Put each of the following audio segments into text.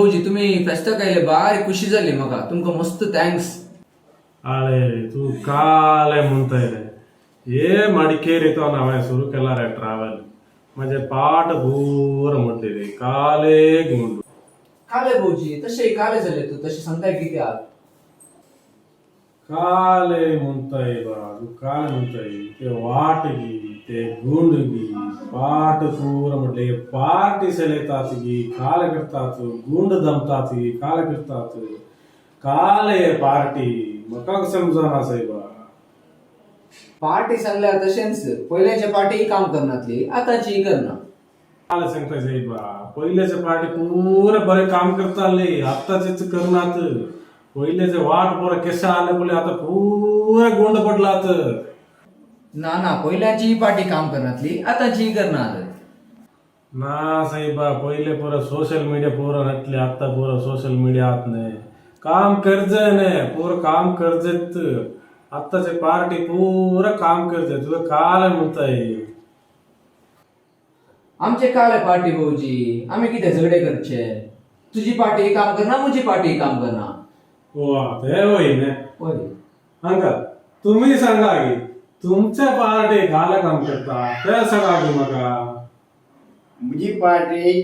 भाऊजी तुम्ही फेस्ता खायले बारी खुशी झाली म्हाका तुमका मस्त थँक्स. अरे तू काले म्हणतोय रे हे मडिकेरीतो हांवें सुरू केला रे ट्रॅव्हल म्हणजे पाठ भूर म्हणते रे काले गुंड काले भाऊजी तसे काले झाले तू तसे सांगताय किती आहात. काले म्हणतोय बा तू काले म्हणतोय ते वाटगी ते गुंडगी पाठ पूर म्हटले पार्टी सेलेतात गी काल करतात गुंड जमतात गी काल करतात काले पार्टी मका समजना साहेबा. पार्टी सांगल्या तशेंच पहिल्याच्या पार्टी काम करणातली आताची करना. काल सांगताय साहेबा पहिल्याचे पार्टी पूर बरे काम करताले आत्ताचेच करणात पहिल्याचे वाट बरं केसा आले बोले आता पूर गोंड पडलात. ना ना पहिल्याची पार्टी काम करणातली आताची करणार. ना साहेबा पहिले पोरं सोशल मीडिया पोरं नटले आता पोरं सोशल मीडियात नाही काम कर्ज नाही पोरं काम कर्जेत आत्ताचे पार्टी पुरं काम करते तुझं काल म्हणताय. आमचे काले पार्टी भाऊजी आम्ही किती झगडे करचे. तुझी पार्टी काम करना मुझी पार्टी काम करना. वा ते होई ना होय. अंकल तुम्ही सांगा की तुमच्या पार्टी काल काम करता ते सांगा की मका. मुझी पार्टी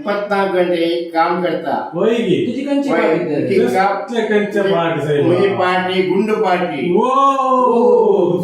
24 घंटे काम करता. होय की तुझी कंची पार्टी तर? मुझी कंच्या पार्टी साहेब पार्टी गुंड पार्टी. ओ